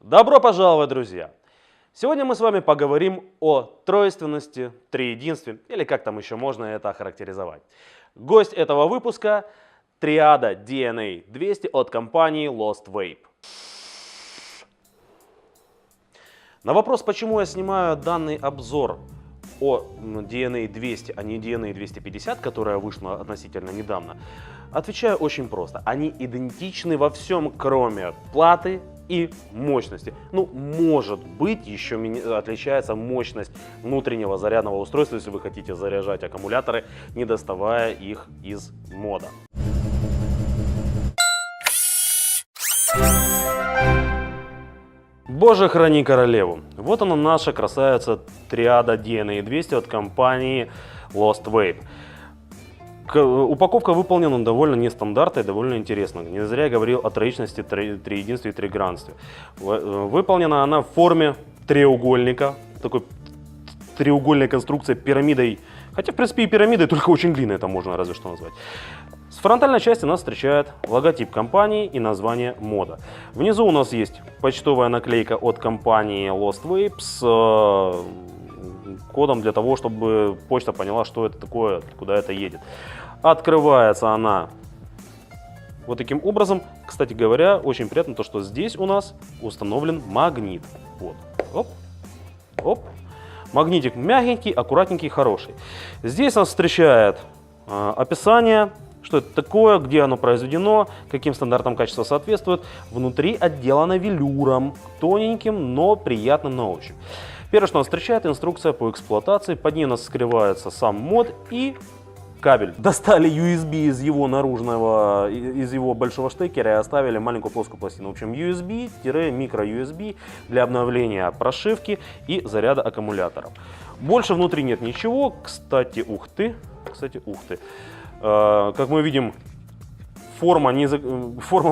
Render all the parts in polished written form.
Добро пожаловать, друзья! Сегодня мы с вами поговорим о тройственности, триединстве, или как там еще можно это охарактеризовать. Гость этого выпуска – триада DNA 200 от компании Lost Vape. На вопрос, почему я снимаю данный обзор о DNA 200, а не DNA 250, которая вышла относительно недавно, отвечаю очень просто. Они идентичны во всем, кроме платы и мощности. Ну, может быть, еще отличается мощность внутреннего зарядного устройства, если вы хотите заряжать аккумуляторы, не доставая их из мода. Боже, храни королеву. Вот она, наша красавица триада DNA 200 от компании Lost Vape. Упаковка выполнена довольно нестандартно и довольно интересно. Не зря я говорил о троичности, триединстве и тригранстве. Выполнена она в форме треугольника. Такой треугольная конструкция пирамидой. Хотя, в принципе, и пирамидой, только очень длинной это можно разве что назвать. С фронтальной части нас встречает логотип компании и название мода. Внизу у нас есть почтовая наклейка от компании Lost Vape с кодом для того, чтобы почта поняла, что это такое, куда это едет. Открывается она вот таким образом. Кстати говоря, очень приятно то, что здесь у нас установлен магнит. Вот. Оп, оп. Магнитик мягенький, аккуратненький, хороший. Здесь нас встречает описание, что это такое, где оно произведено, каким стандартам качества соответствует. Внутри отделано велюром, тоненьким, но приятным на ощупь. Первое, что нас встречает, инструкция по эксплуатации. Под ней у нас скрывается сам мод и кабель. Достали USB из его наружного, из его большого штекера и оставили маленькую плоскую пластину. В общем, USB-микро-USB для обновления прошивки и заряда аккумуляторов. Больше внутри нет ничего. Кстати, ух ты. Как мы видим, форма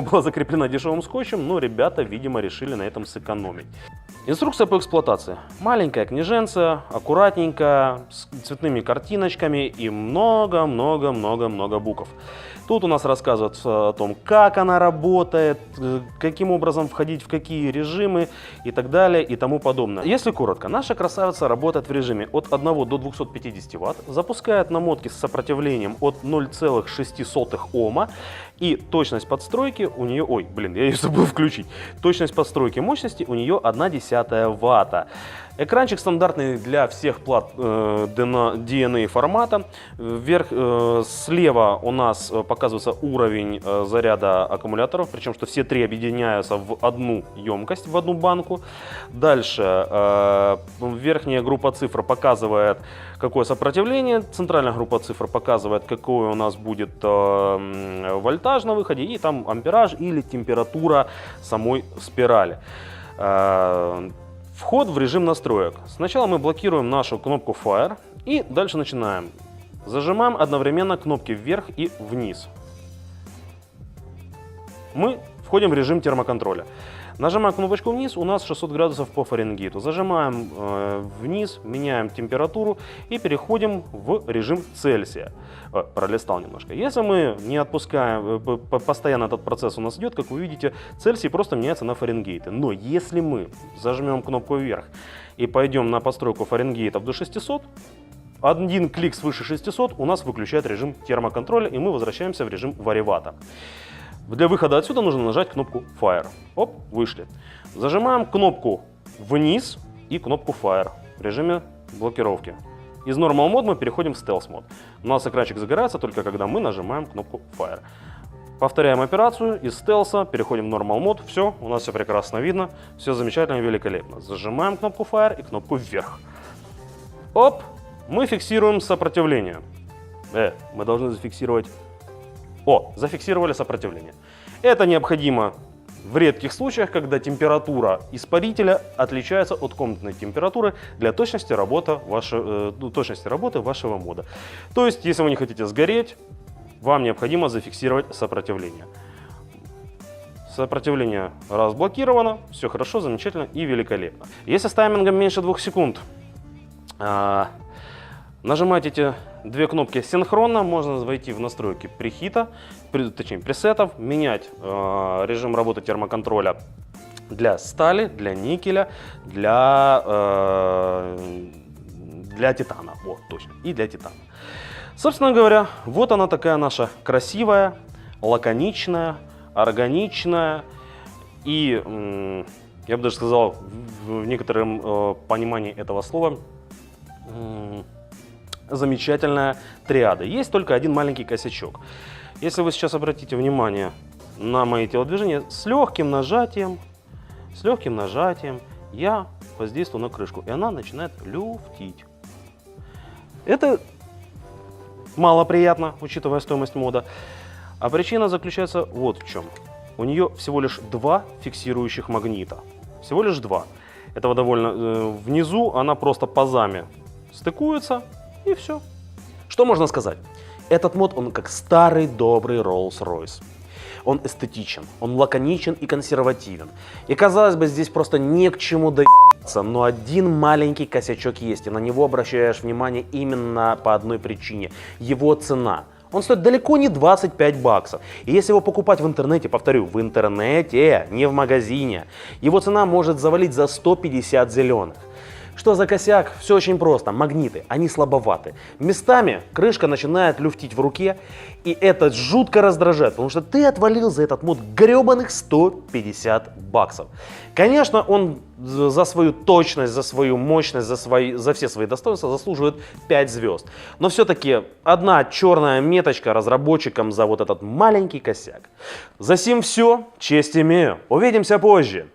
была закреплена дешевым скотчем, но ребята, видимо, решили на этом сэкономить. Инструкция по эксплуатации. Маленькая книженция, аккуратненькая, с цветными картиночками и много-много-много-много букв. Тут у нас рассказывается о том, как она работает, каким образом входить в какие режимы и так далее и тому подобное. Если коротко, наша красавица работает в режиме от 1 до 250 Вт, запускает намотки с сопротивлением от 0,6 Ома и точность подстройки у нее, я ее забыл включить, точность подстройки мощности у нее 0,1 Вт. Экранчик стандартный для всех плат DNA формата. Слева у нас показывается уровень заряда аккумуляторов, причем что все три объединяются в одну емкость, в одну банку. Дальше верхняя группа цифр показывает, какое сопротивление, центральная группа цифр показывает, какой у нас будет вольтаж на выходе, и там ампераж или температура самой спирали. Вход в режим настроек. Сначала мы блокируем нашу кнопку Fire и дальше начинаем. Зажимаем одновременно кнопки вверх и вниз. Мы входим в режим термоконтроля. Нажимаем кнопочку вниз, у нас 600 градусов по Фаренгейту. Зажимаем вниз, меняем температуру и переходим в режим Цельсия. Пролистал немножко. Если мы не отпускаем, постоянно этот процесс у нас идет, как вы видите, Цельсий просто меняется на Фаренгейты. Но если мы зажмем кнопку вверх и пойдем на постройку Фаренгейтов до 600, один клик свыше 600 у нас выключает режим термоконтроля, и мы возвращаемся в режим варивата. Для выхода отсюда нужно нажать кнопку Fire. Оп, вышли. Зажимаем кнопку вниз и кнопку Fire в режиме блокировки. Из Normal Mode мы переходим в Stealth Mode. У нас экранчик загорается только когда мы нажимаем кнопку Fire. Повторяем операцию, из Stealth переходим в Normal Mode. Все, у нас все прекрасно видно, все замечательно, великолепно. Зажимаем кнопку Fire и кнопку вверх. Оп, мы фиксируем сопротивление. Мы должны зафиксировать... зафиксировали сопротивление. Это необходимо в редких случаях, когда температура испарителя отличается от комнатной температуры для точности работы вашего мода. То есть, если вы не хотите сгореть, вам необходимо зафиксировать сопротивление. Сопротивление разблокировано, все хорошо, замечательно и великолепно. Если с таймингом меньше 2 секунд, нажимать эти две кнопки синхронно, можно войти в настройки пресетов, менять режим работы термоконтроля для стали, для никеля, для титана. Вот, точно, и для титана. Собственно говоря, вот она такая наша красивая, лаконичная, органичная и, я бы даже сказал, в некотором понимании этого слова, замечательная триада. Есть только один маленький косячок. Если вы сейчас обратите внимание на мои телодвижения, с легким нажатием я воздействую на крышку, и она начинает люфтить. Это малоприятно, учитывая стоимость мода. А причина заключается вот в чем. У нее всего лишь 2 фиксирующих магнита. Всего лишь 2. Этого довольно... внизу она просто пазами стыкуется, и все. Что можно сказать? Этот мод, он как старый добрый Rolls-Royce. Он эстетичен, он лаконичен и консервативен. И казалось бы, здесь просто не к чему доебаться, но один маленький косячок есть, и на него обращаешь внимание именно по одной причине. Его цена. Он стоит далеко не 25 баксов. И если его покупать в интернете, повторю, в интернете, не в магазине, его цена может завалить за 150 зеленых. Что за косяк? Все очень просто. Магниты, они слабоваты. Местами крышка начинает люфтить в руке, и это жутко раздражает, потому что ты отвалил за этот мод гребаных 150 баксов. Конечно, он за свою точность, за свою мощность, за все свои достоинства заслуживает 5 звезд. Но все-таки одна черная меточка разработчикам за вот этот маленький косяк. За сим все, честь имею. Увидимся позже.